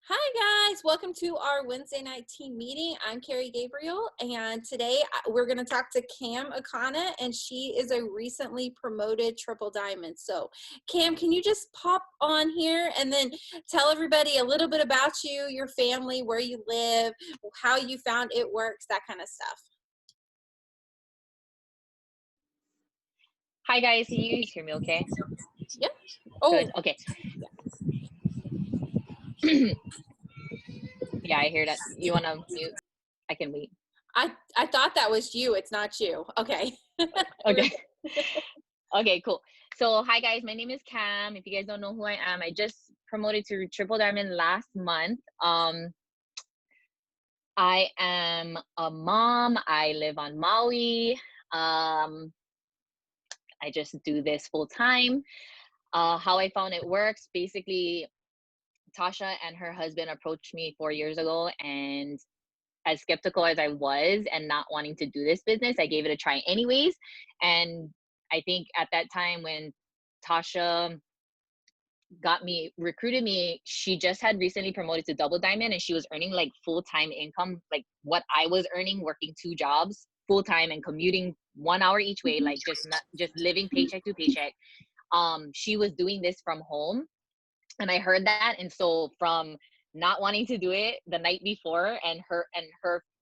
Hi guys, welcome to our Wednesday night team meeting. I'm Carrie Gabriel, and today we're going to talk to Cam Akana, and she is a recently promoted triple diamond. So, Cam, can you just pop on here and then tell everybody a little bit about you, your family, where you live, how you found it works, that kind of stuff? Hi guys, can you hear me okay? Yep. Good. Oh, Okay. Yeah, I hear that. You want to mute? I can wait. I thought that was you. It's not you. Okay. Okay. Okay, cool. So, hi guys, my name is Cam. If you guys don't know who I am, I just promoted to Triple Diamond last month. I am a mom. I live on Maui. I just do this full time. How I found it works, basically, Tasha and her husband approached me 4 years ago, and as skeptical as I was and not wanting to do this business, I gave it a try anyways. And I think at that time when Tasha recruited me, she just had recently promoted to double diamond and she was earning like full-time income, like what I was earning working two jobs full-time and commuting 1 hour each way, like just living paycheck to paycheck. She was doing this from home and I heard that, and so from not wanting to do it the night before and her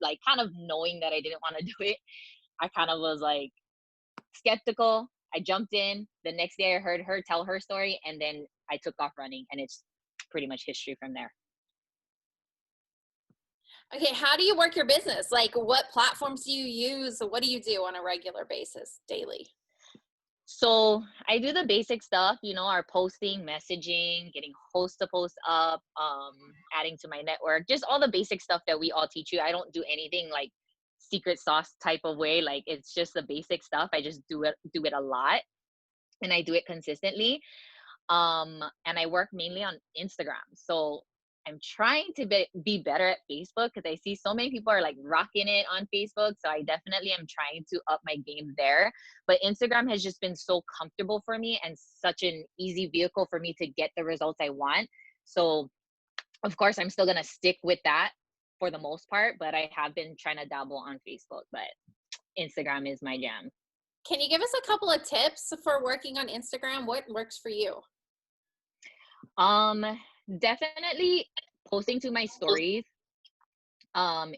like kind of knowing that I didn't want to do it, I kind of was like skeptical. I jumped in. The next day I heard her tell her story and then I took off running, and it's pretty much history from there. Okay, how do you work your business? Like, what platforms do you use? What do you do on a regular basis, daily? So I do the basic stuff, our posting, messaging, getting host to post up, adding to my network, just all the basic stuff that we all teach you. I don't do anything like secret sauce type of way. Like it's just the basic stuff. I just do it a lot, and I do it consistently. And I work mainly on Instagram. So I'm trying to be better at Facebook because I see so many people are like rocking it on Facebook. So I definitely am trying to up my game there. But Instagram has just been so comfortable for me and such an easy vehicle for me to get the results I want. So of course I'm still gonna stick with that for the most part, but I have been trying to dabble on Facebook, but Instagram is my jam. Can you give us a couple of tips for working on Instagram? What works for you? Um, Definitely posting to my stories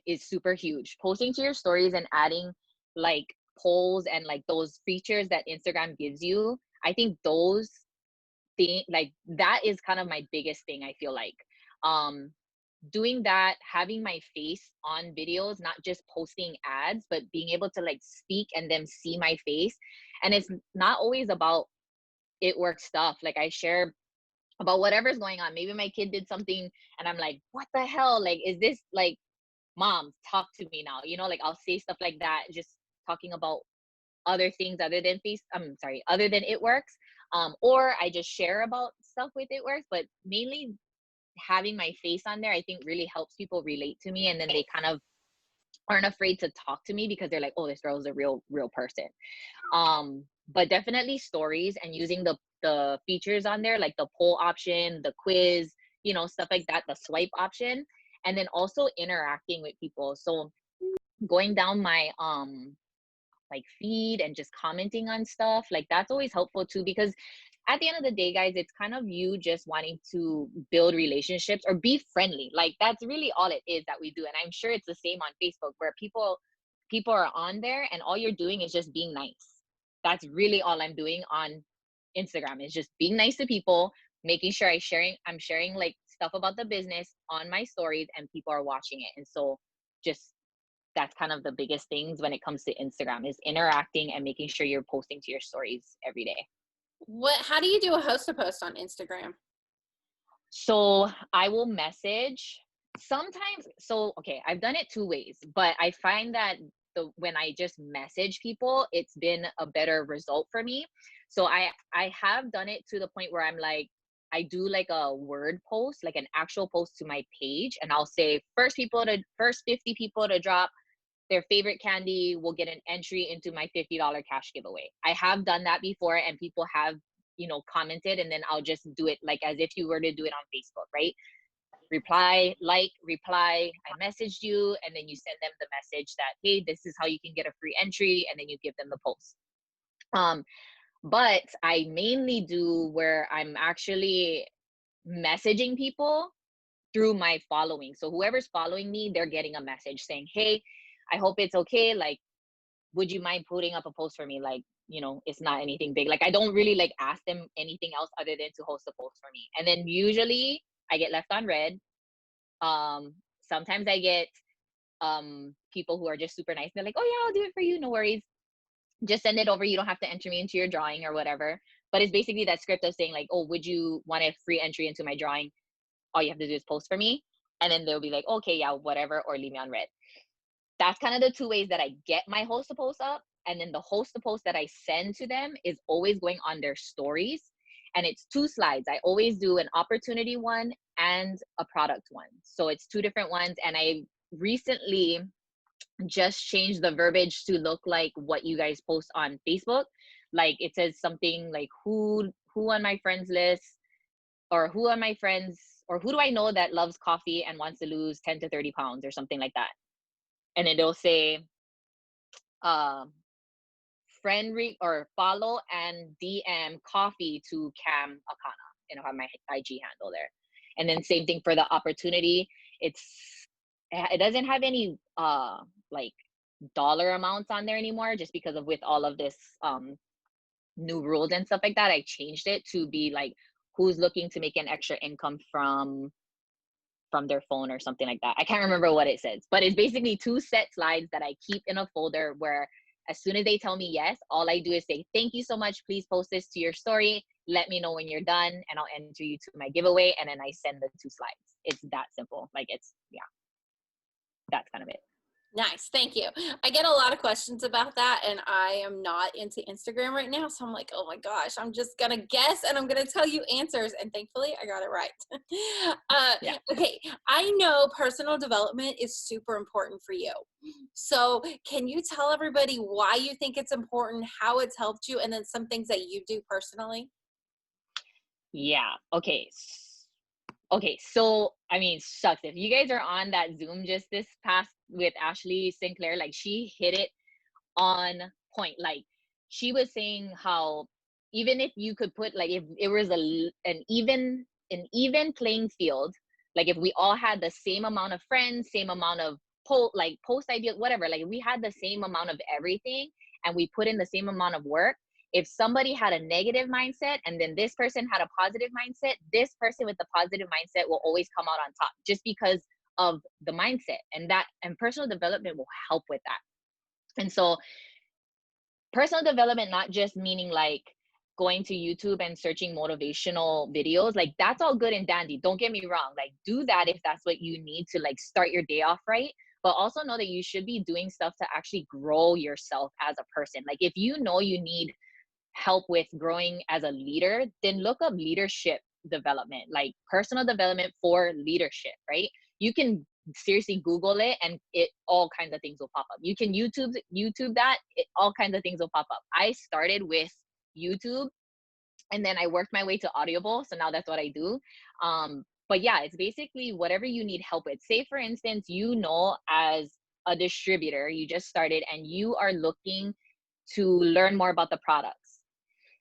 is super huge. Posting to your stories and adding like polls and like those features that Instagram gives you. I think those thing like that is kind of my biggest thing, I feel like. Um Doing that, having my face on videos, not just posting ads, but being able to like speak and then see my face. And it's not always about it work stuff. Like I share about whatever's going on. Maybe my kid did something and I'm like, what the hell? Like, is this like, mom, talk to me now? Like I'll say stuff like that, just talking about other things other than other than it works. Or I just share about stuff with it works, but mainly having my face on there, I think really helps people relate to me. And then they kind of aren't afraid to talk to me because they're like, oh, this girl is a real person. But definitely stories and using the features on there, like the poll option, the quiz, stuff like that, the swipe option, and then also interacting with people. So going down my like feed and just commenting on stuff, like that's always helpful too, because at the end of the day, guys, it's kind of you just wanting to build relationships or be friendly. Like that's really all it is that we do. And I'm sure it's the same on Facebook, where people are on there and all you're doing is just being nice. That's really all I'm doing on Instagram, is just being nice to people, making sure I'm sharing like stuff about the business on my stories and people are watching it. And so just that's kind of the biggest things when it comes to Instagram, is interacting and making sure you're posting to your stories every day. How do you do a host to post on Instagram? So I will message sometimes. So, okay, I've done it two ways, but I find that when I just message people, it's been a better result for me. So I have done it to the point where I'm like, I do like a word post, like an actual post to my page, and I'll say first 50 people to drop their favorite candy will get an entry into my $50 cash giveaway. I have done that before and people have, commented, and then I'll just do it like as if you were to do it on Facebook, right? reply, I messaged you, and then you send them the message that, hey, this is how you can get a free entry, and then you give them the post. um but I mainly do where I'm actually messaging people through my following. So whoever's following me, they're getting a message saying, hey, I hope it's okay, like, would you mind putting up a post for me? Like, it's not anything big. Like, I don't really like ask them anything else other than to host a post for me. And then usually I get left on red. Sometimes I get people who are just super nice. They're like, oh yeah, I'll do it for you, no worries, just send it over, you don't have to enter me into your drawing or whatever. But it's basically that script of saying like, oh, would you want a free entry into my drawing? All you have to do is post for me. And then they'll be like, okay, yeah, whatever, or leave me on red. That's kind of the two ways that I get my host to post up. And then the host to post that I send to them is always going on their stories. And it's 2 slides. I always do an opportunity one and a product one. So it's 2 different ones. And I recently just changed the verbiage to look like what you guys post on Facebook. Like, it says something like, who on my friends list, or who are my friends, or who do I know that loves coffee and wants to lose 10 to 30 pounds, or something like that. And then they'll say, um or follow and DM coffee to Cam Akana, and I'll have my IG handle there. And then same thing for the opportunity. It doesn't have any like dollar amounts on there anymore, just because of with all of this new rules and stuff like that. I changed it to be like, who's looking to make an extra income from their phone or something like that. I can't remember what it says, but it's basically 2 set slides that I keep in a folder where as soon as they tell me yes, all I do is say, thank you so much. Please post this to your story. Let me know when you're done and I'll enter you to my giveaway. And then I send the 2 slides. It's that simple. Like, yeah, that's kind of it. Nice. Thank you. I get a lot of questions about that, and I am not into Instagram right now. So I'm like, oh my gosh, I'm just going to guess and I'm going to tell you answers. And thankfully, I got it right. Yeah. Okay. I know personal development is super important for you. So can you tell everybody why you think it's important, how it's helped you, and then some things that you do personally? Yeah. Okay, so I mean, shucks, if you guys are on that Zoom just this past with Ashley Sinclair, like, she hit it on point. Like, she was saying how even if you could put, like, if it was an even playing field, like if we all had the same amount of friends, same amount of post ideas, whatever, like we had the same amount of everything and we put in the same amount of work. If somebody had a negative mindset and then this person had a positive mindset, this person with the positive mindset will always come out on top, just because of the mindset. And personal development will help with that. And so personal development, not just meaning like going to YouTube and searching motivational videos, like that's all good and dandy, don't get me wrong, like do that if that's what you need to like start your day off right. But also know that you should be doing stuff to actually grow yourself as a person. Like, if you know you need help with growing as a leader, then look up leadership development, like personal development for leadership, right? You can seriously Google it and all kinds of things will pop up. You can YouTube that, all kinds of things will pop up. I started with YouTube and then I worked my way to Audible. So now that's what I do. But yeah, it's basically whatever you need help with. Say, for instance, as a distributor, you just started and you are looking to learn more about the products.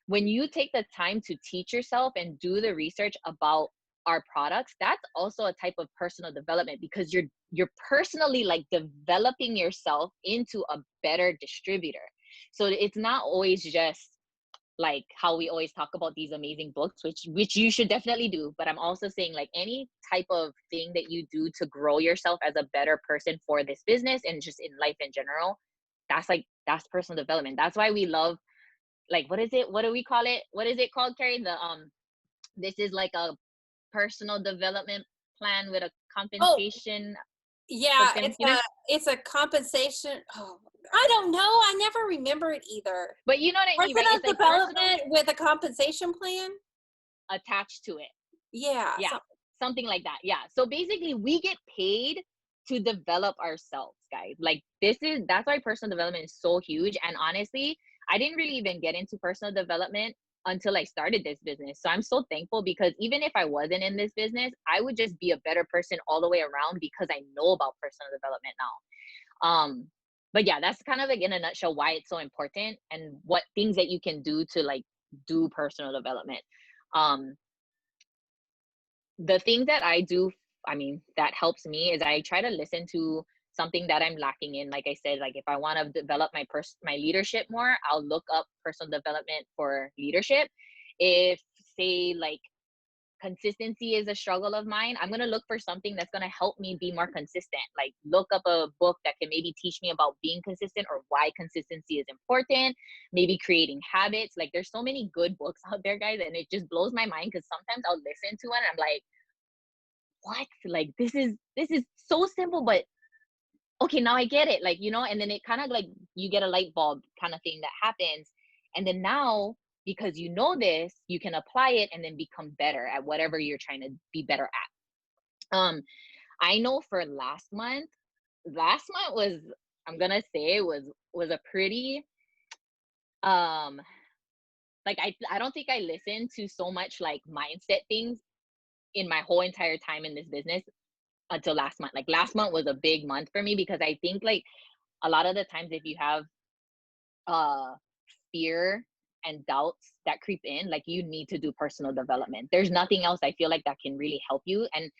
When you take the time to teach yourself and do the research about our products, that's also a type of personal development, because you're personally like developing yourself into a better distributor. So it's not always just like how we always talk about these amazing books, which you should definitely do, but I'm also saying like any type of thing that you do to grow yourself as a better person for this business and just in life in general, that's personal development. That's why we love, like, what do we call it, what is it called, Carrie? This is like a personal development plan with a Oh, compensation yeah, something, it's a compensation. Oh, I don't know. I never remember it either. but you know what I mean, right? Personal It's like personal development with a compensation plan. attached to it. Yeah. Yeah, something like that. Yeah, so basically we get paid to develop ourselves, guys. Like, that's why personal development is so huge. And honestly, I didn't really even get into personal development until I started this business. So I'm so thankful because even if I wasn't in this business, I would just be a better person all the way around because I know about personal development now. But yeah, that's kind of like in a nutshell why it's so important and what things that you can do to like do personal development. Um, the thing that I do, I mean, that helps me is I try to listen to something that I'm lacking in. Like I said, like if I want to develop my leadership more, I'll look up personal development for leadership. If say like consistency is a struggle of mine, I'm going to look for something that's going to help me be more consistent. Like look up a book that can maybe teach me about being consistent or why consistency is important, maybe creating habits. Like there's so many good books out there, guys, and it just blows my mind because sometimes I'll listen to one and I'm like, what? Like this is so simple, but okay, now I get it. Like, you know, and then it kind of like you get a light bulb kind of thing that happens. And then now, because you know this, you can apply it and then become better at whatever you're trying to be better at. I know for last month was, I'm gonna say was a pretty um like I don't think I listened to so much like mindset things in my whole entire time in this business until last month. Like last month was a big month for me because I think like a lot of the times if you have uh fear and doubts that creep in, like you need to do personal development. There's nothing else I feel like that can really help you. And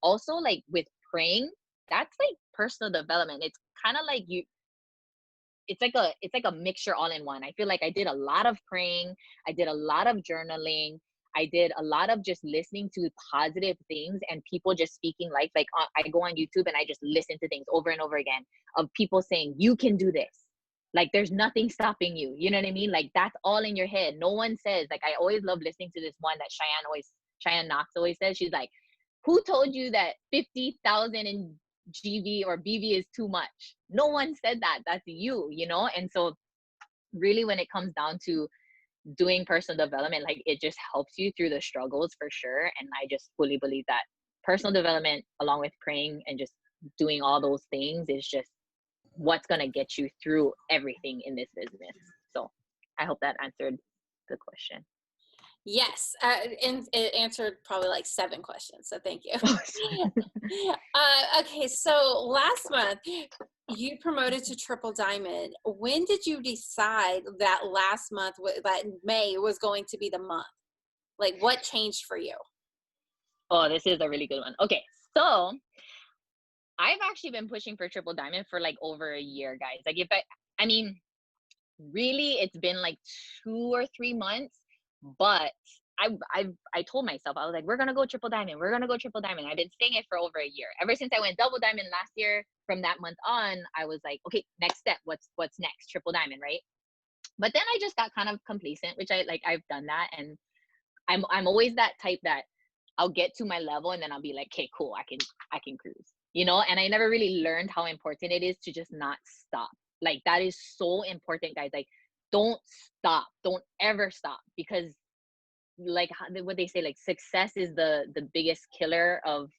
also like with praying, that's like personal development. It's kind of like you, it's like a mixture all in one. I feel like I did a lot of praying, I did a lot of journaling, I did a lot of just listening to positive things and people just speaking life. Like I go on YouTube and I just listen to things over and over again of people saying you can do this. Like there's nothing stopping you. You know what I mean? Like that's all in your head. No one says, like I always love listening to this one that Cheyenne Knox always says. She's like, who told you that 50,000 in GV or BV is too much? No one said that. That's you, you know? And so really when it comes down to doing personal development, like it just helps you through the struggles for sure. And I just fully believe that personal development along with praying and just doing all those things is just what's going to get you through everything in this business. So I hope that answered the question. Yes, and it answered probably like 7 questions, so thank you. Okay, so last month you promoted to triple diamond. When did you decide that last month, that May was going to be the month? Like, what changed for you? Oh, this is a really good one. Okay, so I've actually been pushing for triple diamond for like over a year, guys. Like if I mean, really it's been like 2 or 3 months, but I told myself, I was like, we're gonna go triple diamond, we're gonna go triple diamond. I've been saying it for over a year. Ever since I went double diamond last year, from that month on, I was like, okay, next step, what's next? Triple diamond, right? But then I just got kind of complacent, which I like, I've done that. And I'm always that type that I'll get to my level and then I'll be like, okay, cool, I can cruise, you know? And I never really learned how important it is to just not stop. Like that is so important, guys. Like don't stop. Don't ever stop because like what they say, like success is the biggest killer of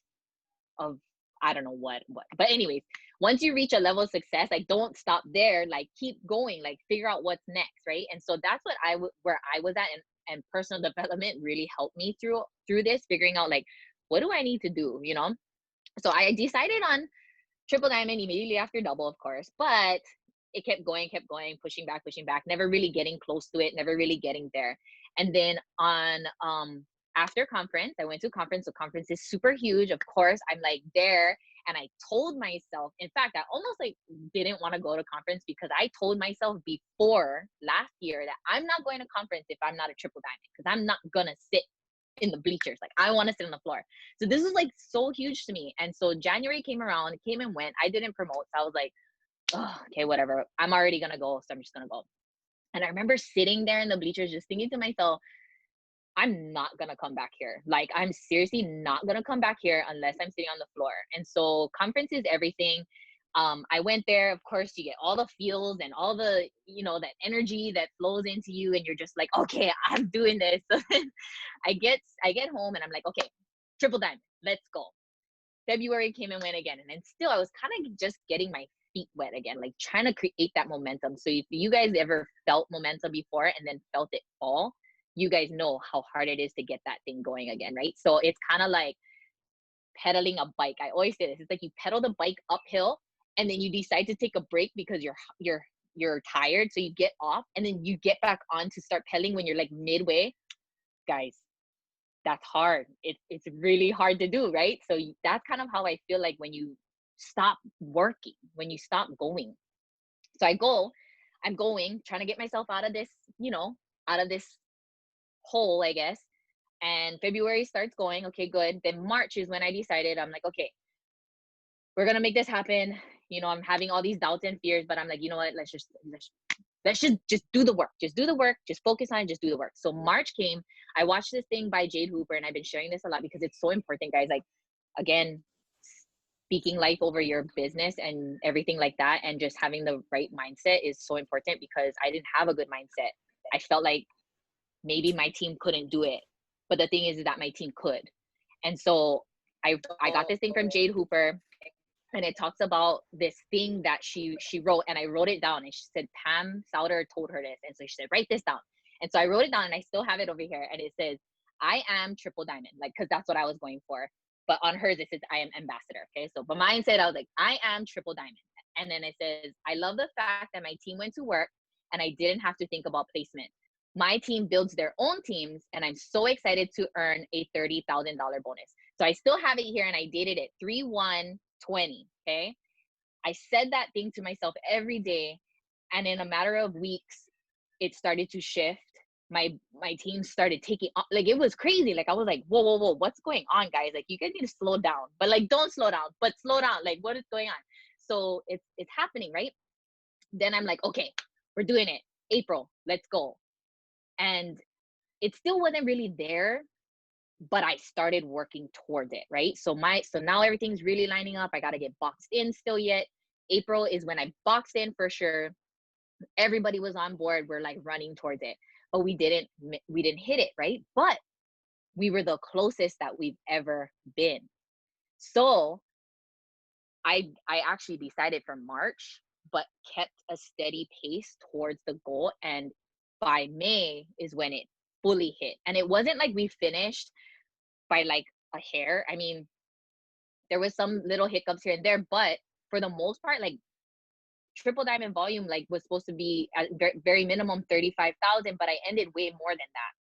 I don't know what. But anyways, once you reach a level of success, like don't stop there. Like keep going. Like figure out what's next, right? And so that's what where I was at, and personal development really helped me through this, figuring out like what do I need to do, you know? So I decided on triple diamond immediately after double, of course, but it kept going, pushing back, never really getting close to it, never really getting there. And then on after conference, I went to conference. So conference is super huge. Of course, I'm like there. And I told myself, in fact, I almost like didn't want to go to conference because I told myself before last year that I'm not going to conference if I'm not a triple diamond, because I'm not gonna sit in the bleachers. Like I want to sit on the floor. So this is like so huge to me. And so January came around, it came and went. I didn't promote. So I was like, oh, okay, whatever. I'm already gonna go, so I'm just gonna go. And I remember sitting there in the bleachers just thinking to myself, I'm not gonna come back here. Like I'm seriously not gonna come back here unless I'm sitting on the floor. And so conference is everything. I went there, of course, you get all the feels and all the, you know, that energy that flows into you, and you're just like, okay, I'm doing this. So then I get home and I'm like, okay, triple diamond, let's go. February came and went again, and then still I was kind of just getting my feet wet again, like trying to create that momentum. So if you guys ever felt momentum before and then felt it fall, you guys know how hard it is to get that thing going again, right? So it's kind of like pedaling a bike. I always say this. It's like you pedal the bike uphill and then you decide to take a break because you're tired. So you get off and then you get back on to start pedaling when you're like midway. Guys, that's hard. It's really hard to do, right? So that's kind of how I feel like when you stop working, when you stop going. So I'm going, trying to get myself out of this, out of this hole, I guess. And February starts going, okay, good. Then March is when I decided, I'm like, okay, we're gonna make this happen. I'm having all these doubts and fears, but I'm like, you know what? Let's just do the work. Just do the work. Just focus on it. Just do the work. So March came. I watched this thing by Jade Hooper, and I've been sharing this a lot because it's so important, guys. Like, again, speaking life over your business and everything like that, and just having the right mindset is so important because I didn't have a good mindset. I felt like maybe my team couldn't do it, but the thing is that my team could. And so I got this thing from Jade Hooper, and it talks about this thing that she wrote, and I wrote it down, and she said Pam Souder told her this, and so she said write this down. And so I wrote it down, and I still have it over here, and it says I am triple diamond, like, because that's what I was going for. But on hers it says I am ambassador. Okay, so but mine said I was like I am triple diamond, and then it says I love the fact that my team went to work and I didn't have to think about placement. My team builds their own teams, and I'm so excited to earn a $30,000 bonus. So I still have it here, and I dated it 3/1/20. Okay. I said that thing to myself every day. And in a matter of weeks, it started to shift. My team started taking like, it was crazy. Like, I was like, whoa, whoa, whoa, what's going on, guys? Like, you guys need to slow down, but like, don't slow down, but slow down. Like, what is going on? So it's happening, right? Then I'm like, okay, we're doing it. April, let's go. And it still wasn't really there, but I started working towards it, right? So now everything's really lining up. I got to get boxed in still yet. April is when I boxed in for sure. Everybody was on board. We're like running towards it, but we didn't hit it, right? But we were the closest that we've ever been. So I actually decided for March, but kept a steady pace towards the goal. And by May is when it fully hit. And it wasn't like we finished by like a hair. I mean, there was some little hiccups here and there, but for the most part, like, triple diamond volume like was supposed to be at very minimum 35,000, but I ended way more than that.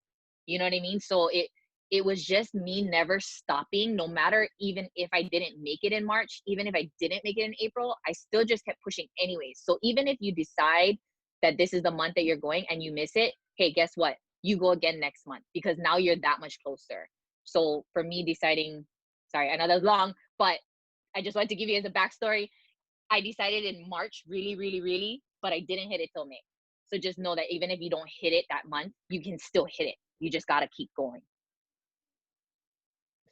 You know what I mean? So it was just me never stopping, no matter, even if I didn't make it in March, even if I didn't make it in April, I still just kept pushing anyways. So even if you decide that this is the month that you're going and you miss it, hey, guess what? You go again next month because now you're that much closer. So for me deciding, sorry, I know that's long, but I just wanted to give you as a backstory. I decided in March, really, really, really, but I didn't hit it till May. So just know that even if you don't hit it that month, you can still hit it. You just got to keep going.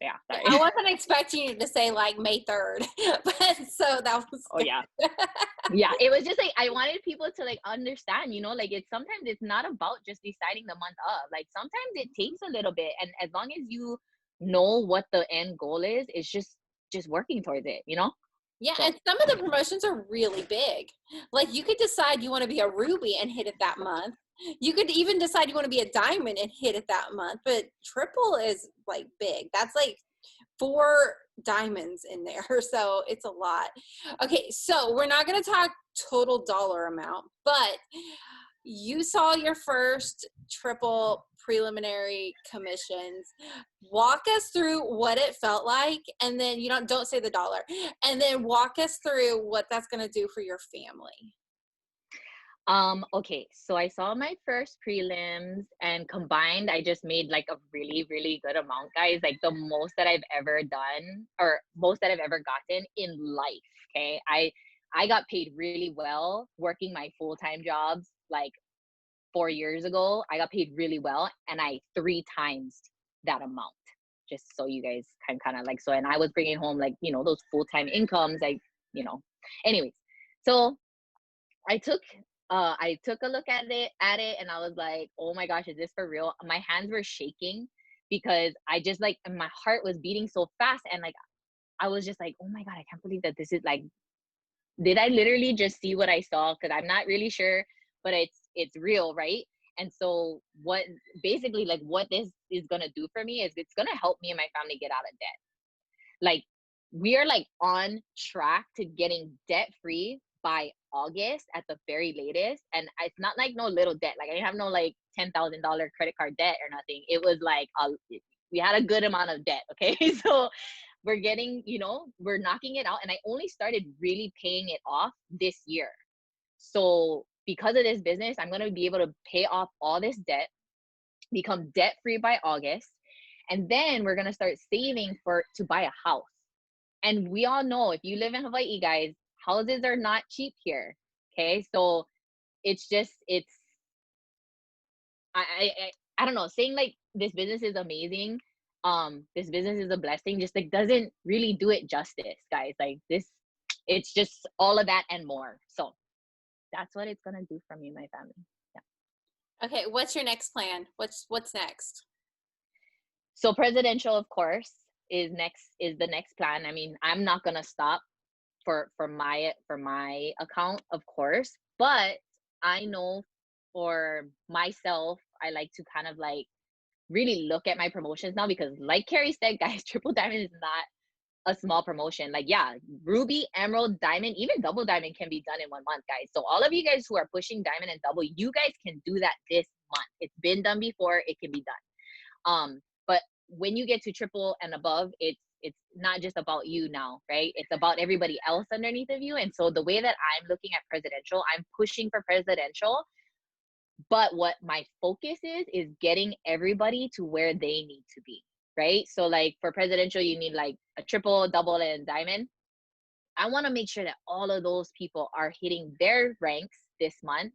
Yeah, Yeah, sorry. I wasn't expecting you to say like May 3rd, but so that was Oh, good. yeah. Yeah, it was just like I wanted people to like understand, like it's sometimes it's not about just deciding the month of. Like, sometimes it takes a little bit, and as long as you know what the end goal is, it's just working towards it. Yeah, So and some of the promotions are really big. Like, you could decide you want to be a ruby and hit it that month. You could even decide you want to be a diamond and hit it that month. But triple is like big. That's like 4 diamonds in there. So it's a lot. Okay, so we're not going to talk total dollar amount, but you saw your first triple preliminary commissions. Walk us through what it felt like, and then you don't say the dollar, and then walk us through what that's going to do for your family. okay, so I saw my first prelims, and combined I just made like a really, really good amount, guys. Like, the most that I've ever done, or most that I've ever gotten in life. Okay. I got paid really well working my full-time jobs like 4 years ago. I got paid really well, and I 3 times that amount. Just so you guys can kind of like, so, and I was bringing home like, those full-time incomes, like, you know, anyways. So I took a look at it and I was like, oh my gosh, is this for real? My hands were shaking because I just like, and my heart was beating so fast, and like I was just like, oh my God, I can't believe that this is like, did I literally just see what I saw? Because I'm not really sure, but it's real, right? And so what basically like what this is gonna do for me is it's gonna help me and my family get out of debt. Like we are like on track to getting debt free by August at the very latest. And it's not like no little debt. Like I have no like $10,000 credit card debt or nothing. It was like we had a good amount of debt. Okay. So we're getting, we're knocking it out. And I only started really paying it off this year. So because of this business, I'm going to be able to pay off all this debt, become debt free by August. And then we're going to start saving to buy a house. And we all know if you live in Hawaii, guys, houses are not cheap here. Okay. So I don't know, saying like this business is amazing. This business is a blessing, just like doesn't really do it justice, guys. Like this, it's just all of that and more. So that's what it's going to do for me and my family. Yeah. Okay. What's your next plan? What's next? So presidential, of course, is the next plan. I mean, I'm not going to stop for my account, of course, but I know for myself, I like to kind of like really look at my promotions now, because like Carrie said, guys, triple diamond is not a small promotion. Like, yeah, ruby, emerald, diamond, even double diamond can be done in 1 month, guys. So all of you guys who are pushing diamond and double, you guys can do that this month. It's been done before, it can be done. But when you get to triple and above, it's not just about you now, right? It's about everybody else underneath of you. And so the way that I'm looking at presidential, I'm pushing for presidential, but what my focus is getting everybody to where they need to be, right? So like for presidential, you need like a triple, double, and diamond. I want to make sure that all of those people are hitting their ranks this month,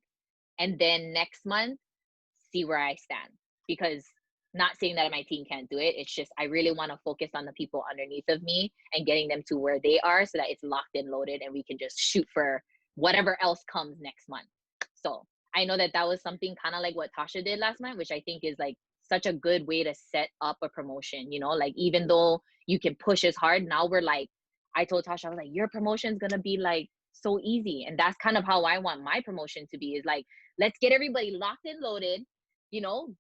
and then next month see where I stand. Because not saying that my team can't do it, it's just I really want to focus on the people underneath of me and getting them to where they are, so that it's locked and loaded and we can just shoot for whatever else comes next month. So I know that was something kind of like what Tasha did last month, which I think is like such a good way to set up a promotion. Like even though you can push as hard, now we're like, I told Tasha, I was like, your promotion is going to be like so easy. And that's kind of how I want my promotion to be, is like, let's get everybody locked and loaded,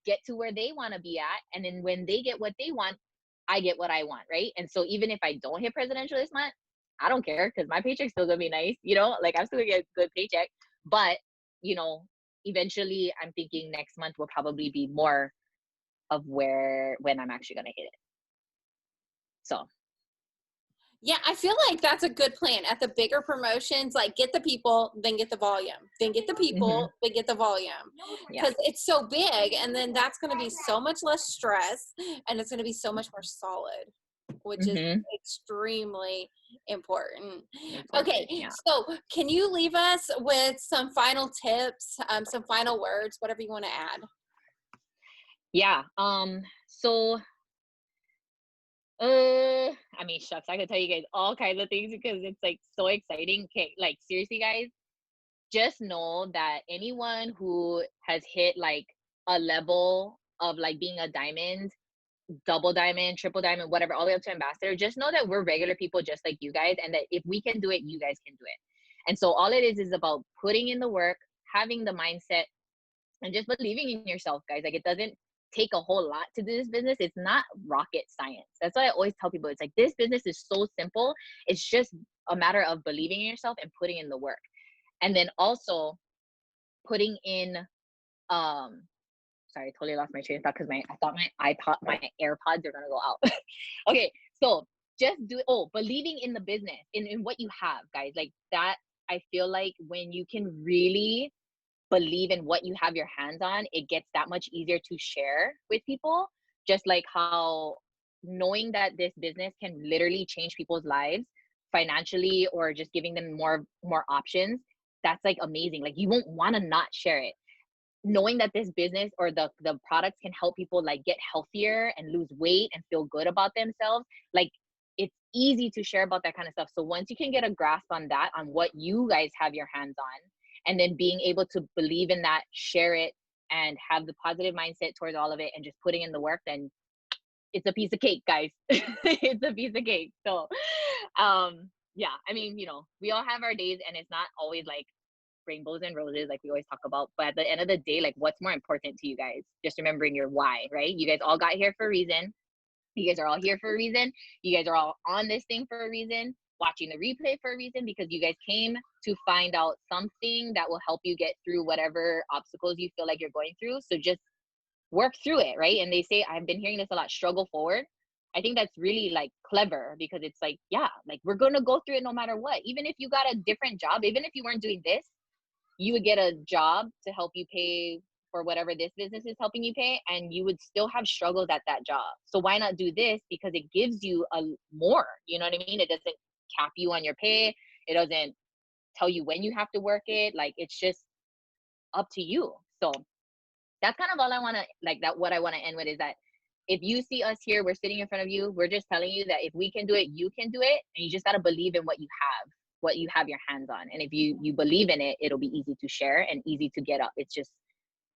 get to where they want to be at. And then when they get what they want, I get what I want, right? And so even if I don't hit presidential this month, I don't care, because my paycheck's still gonna be nice, like I'm still gonna get a good paycheck. But, eventually I'm thinking next month will probably be more of when I'm actually gonna hit it. So Yeah, I feel like that's a good plan. At the bigger promotions, like get the people, then get the volume, then get the people, then get the volume. Because it's so big, and then that's going to be so much less stress, and it's going to be so much more solid, which is extremely important. Okay, so can you leave us with some final tips, some final words, whatever you want to add? Yeah. So I mean, shucks, I could tell you guys all kinds of things because it's like so exciting. Okay, like seriously, guys, just know that anyone who has hit like a level of like being a diamond, double diamond, triple diamond, whatever, all the way up to ambassador, just know that we're regular people just like you guys, and that if we can do it, you guys can do it. And so all it is about putting in the work, having the mindset, and just believing in yourself, guys. Like, it doesn't take a whole lot to do this business. It's not rocket science. That's why I always tell people, it's like, this business is so simple. It's just a matter of believing in yourself and putting in the work. And then also putting in sorry, I totally lost my train of thought because I thought my AirPods are gonna go out. Okay, so just believing in the business, in what you have, guys. Like that, I feel like when you can really believe in what you have your hands on, it gets that much easier to share with people. Just like how knowing that this business can literally change people's lives financially, or just giving them more options, that's like amazing. Like, you won't want to not share it. Knowing that this business or the products can help people like get healthier and lose weight and feel good about themselves, like, it's easy to share about that kind of stuff. So once you can get a grasp on that, on what you guys have your hands on, and then being able to believe in that, share it, and have the positive mindset towards all of it, and just putting in the work, then it's a piece of cake, guys. It's a piece of cake. So yeah, I mean, we all have our days, and it's not always like rainbows and roses, like we always talk about. But at the end of the day, like, what's more important to you guys? Just remembering your why, right? You guys all got here for a reason. You guys are all here for a reason. You guys are all on this thing for a reason, watching the replay for a reason, because you guys came to find out something that will help you get through whatever obstacles you feel like you're going through. So just work through it, right? And they say, I've been hearing this a lot, struggle forward. I think that's really like clever, because it's like, yeah, like we're going to go through it no matter what. Even if you got a different job, even if you weren't doing this, you would get a job to help you pay for whatever this business is helping you pay, and you would still have struggles at that job. So why not do this? Because it gives you a more, you know what I mean? It doesn't cap you on your pay. It doesn't tell you when you have to work it. Like, it's just up to you. So that's kind of all I want to, like, that what I want to end with is that if you see us here, we're sitting in front of you, we're just telling you that if we can do it, you can do it. And you just got to believe in what you have your hands on. And if you believe in it, it'll be easy to share and easy to get up. It's just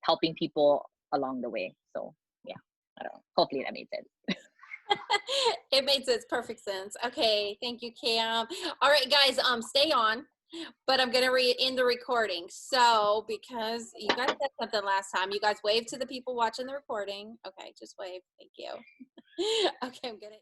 helping people along the way. So yeah, I don't know. Hopefully that made sense. It made sense. Perfect sense. Okay. Thank you, Cam. All right, guys, stay on, but I'm going to end the recording. So, because you guys said something last time, you guys wave to the people watching the recording. Okay. Just wave. Thank you. Okay. I'm going to